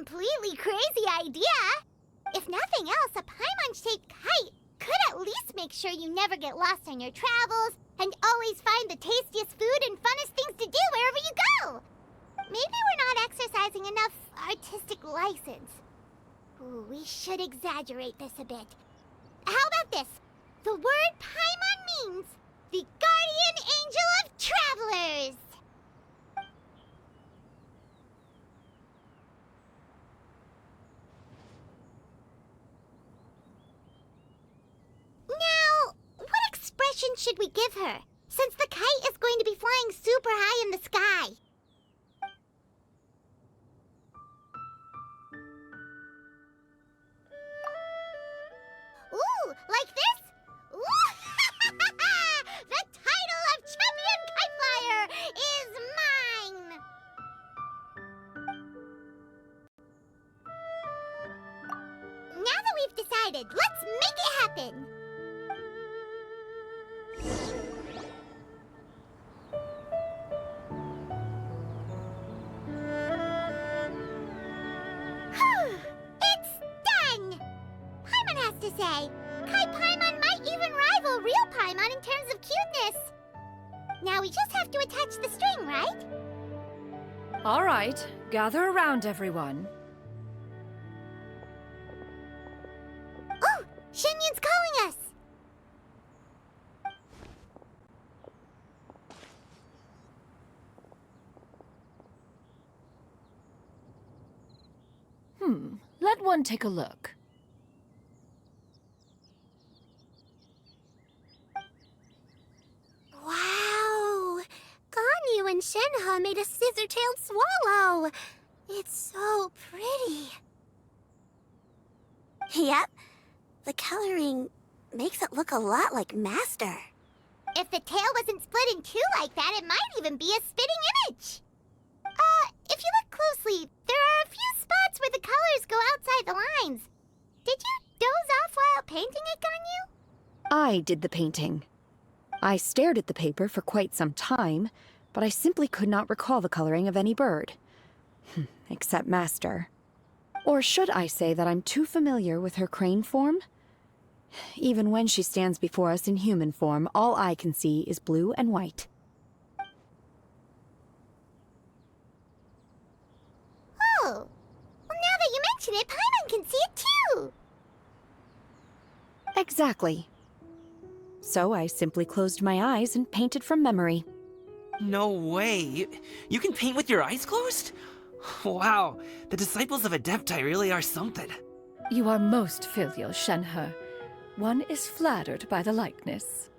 completely crazy idea. If nothing else, a Paimon-shaped kite could at least make sure you never get lost on your travels and always find the tastiest food and funnest things to do wherever you go. Maybe we're not exercising enough artistic license. Ooh, we should exaggerate this a bit. How about this? The word Paimon means the guardian angel of travelers. Now, what expression should we give her, since the kite is going to be flying super high in the sky? Ooh, like this? Ooh! The title of Champion Kite Flyer is mine! Now that we've decided, let's make it happen! It's done! Paimon has to say, Kite Paimon might even rival real Paimon in terms of cuteness. Now we just have to attach the string, right? All right, gather around, everyone. Oh, Shenyun's calling us! Let one take a look. Wow! Ganyu and Shenhe made a scissor-tailed swallow! It's so pretty. Yep. The coloring makes it look a lot like Master. If the tail wasn't split in two like that, it might even be a spitting image. If you look closely, there are a few spots where the colors go outside the lines. Did you doze off while painting it, Ganyu? I did the painting. I stared at the paper for quite some time, but I simply could not recall the coloring of any bird. Except Master. Or should I say that I'm too familiar with her crane form? Even when she stands before us in human form, all I can see is blue and white. Oh, well, now that you mention it, Paimon can see it too! Exactly. So I simply closed my eyes and painted from memory. No way! You can paint with your eyes closed? Wow, the disciples of Adepti really are something. You are most filial, Shenhe. One is flattered by the likeness.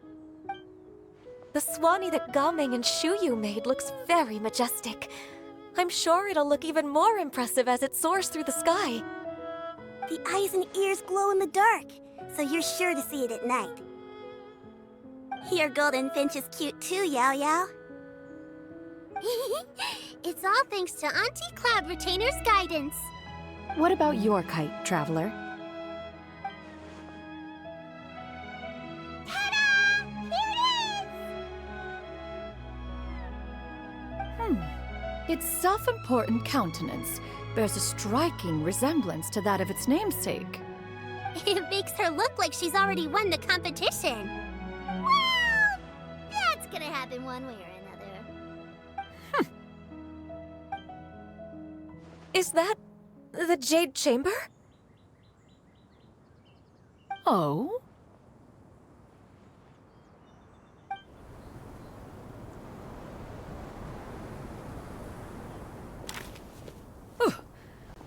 The Swanee that Gaming and Shuyu made looks very majestic. I'm sure it'll look even more impressive as it soars through the sky. The eyes and ears glow in the dark, so you're sure to see it at night. Your golden finch is cute too, Yao Yao. It's all thanks to Auntie Cloud Retainer's guidance. What about your kite, Traveler? Ta-da! Here it is! Its self-important countenance bears a striking resemblance to that of its namesake. It makes her look like she's already won the competition. Well, that's gonna happen one way or another. Is that the Jade Chamber? Oh?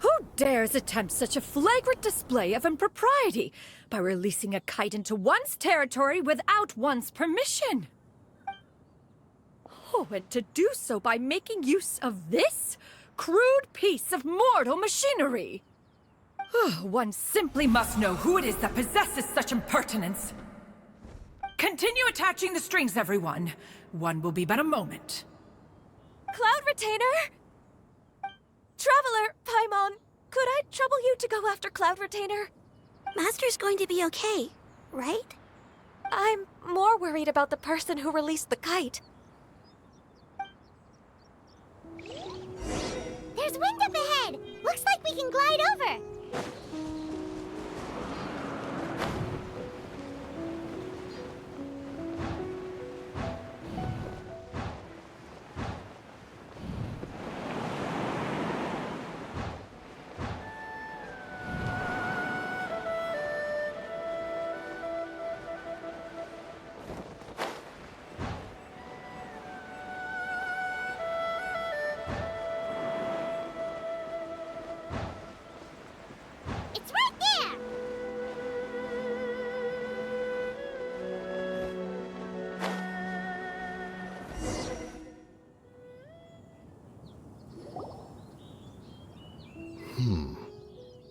Who dares attempt such a flagrant display of impropriety by releasing a kite into one's territory without one's permission? Oh, and to do so by making use of this crude piece of mortal machinery. One simply must know who it is that possesses such impertinence. Continue attaching the strings, everyone. One will be but a moment. Cloud Retainer? Traveler, Paimon, could I trouble you to go after Cloud Retainer? Master's going to be okay, right? I'm more worried about the person who released the kite. There's wind up ahead! Looks like we can go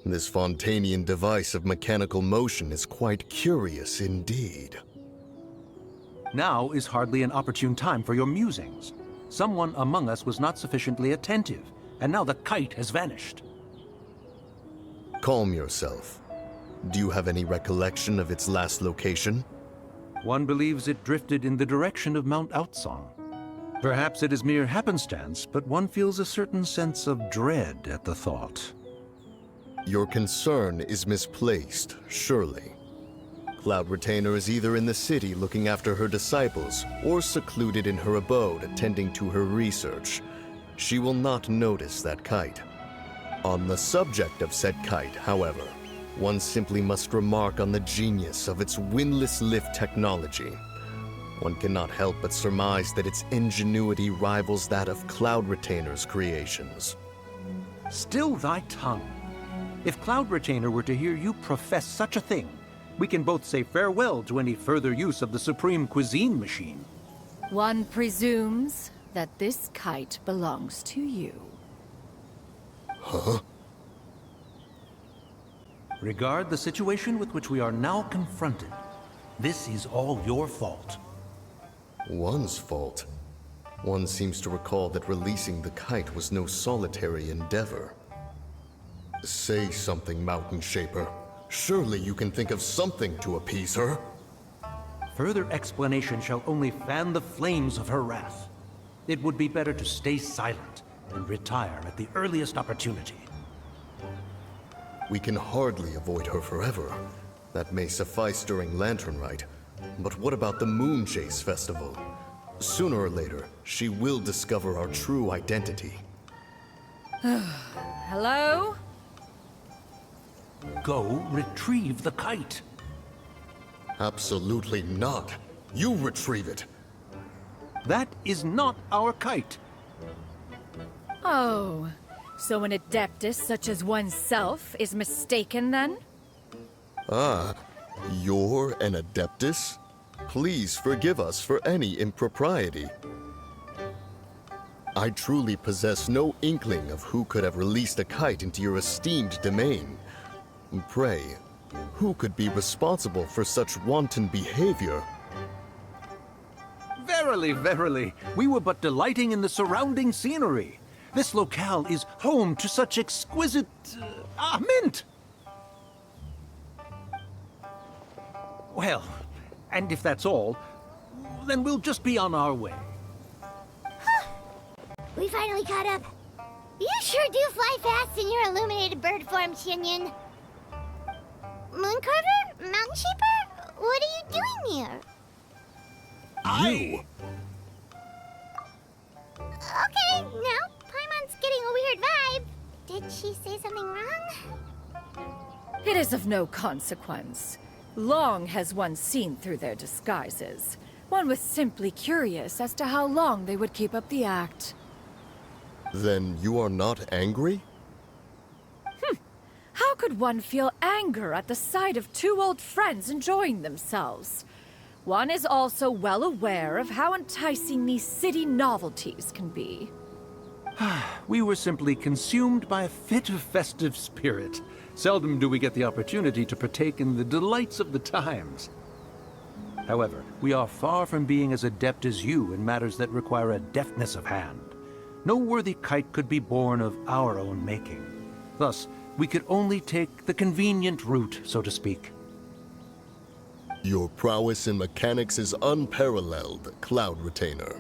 This Fontanian device of mechanical motion is quite curious indeed. Now is hardly an opportune time for your musings. Someone among us was not sufficiently attentive, and now the kite has vanished. Calm yourself. Do you have any recollection of its last location? One believes it drifted in the direction of Mount Outsong. Perhaps it is mere happenstance, but one feels a certain sense of dread at the thought. Your concern is misplaced, surely. Cloud Retainer is either in the city looking after her disciples, or secluded in her abode attending to her research. She will not notice that kite. On the subject of said kite, however, one simply must remark on the genius of its windless lift technology. One cannot help but surmise that its ingenuity rivals that of Cloud Retainer's creations. Still thy tongue. If Cloud Retainer were to hear you profess such a thing, we can both say farewell to any further use of the Supreme Cuisine Machine. One presumes that this kite belongs to you. Huh? Regard the situation with which we are now confronted. This is all your fault. One's fault? One seems to recall that releasing the kite was no solitary endeavor. Say something, Mountain Shaper. Surely you can think of something to appease her. Further explanation shall only fan the flames of her wrath. It would be better to stay silent and retire at the earliest opportunity. We can hardly avoid her forever. That may suffice during Lantern Rite. But what about the Moon Chase Festival? Sooner or later, she will discover our true identity. Hello? Go retrieve the kite. Absolutely not. You retrieve it. That is not our kite. Oh, so an adeptus such as oneself is mistaken then? Ah, you're an Adeptus? Please forgive us for any impropriety. I truly possess no inkling of who could have released a kite into your esteemed domain. Pray, who could be responsible for such wanton behavior? Verily, verily, we were but delighting in the surrounding scenery. This locale is home to such exquisite... mint! Well, and if that's all, then we'll just be on our way. We finally caught up. You sure do fly fast in your illuminated bird form, Shinyan. Mooncarver? Mountain Shaper? What are you doing here? You! Okay, now Paimon's getting a weird vibe. Did she say something wrong? It is of no consequence. Long has one seen through their disguises. One was simply curious as to how long they would keep up the act. Then you are not angry? How could one feel anger at the sight of two old friends enjoying themselves? One is also well aware of how enticing these city novelties can be. We were simply consumed by a fit of festive spirit. Seldom do we get the opportunity to partake in the delights of the times. However, we are far from being as adept as you in matters that require a deftness of hand. No worthy kite could be born of our own making. Thus, we could only take the convenient route, so to speak. Your prowess in mechanics is unparalleled, Cloud Retainer.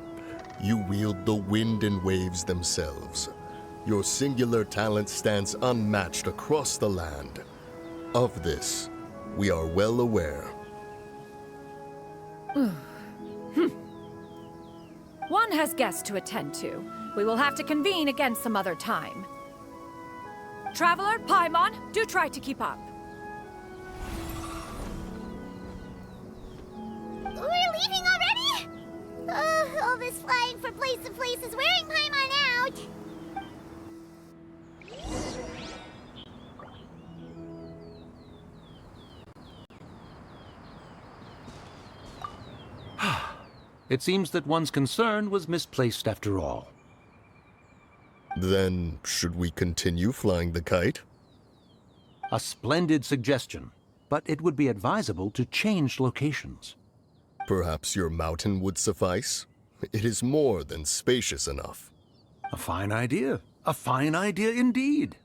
You wield the wind and waves themselves. Your singular talent stands unmatched across the land. Of this, we are well aware. One has guests to attend to. We will have to convene again some other time. Traveler, Paimon, do try to keep up. We're leaving already? Oh, all this flying from place to place is wearing Paimon out. It seems that one's concern was misplaced after all. Then, should we continue flying the kite? A splendid suggestion, but it would be advisable to change locations. Perhaps your mountain would suffice? It is more than spacious enough. A fine idea. A fine idea indeed.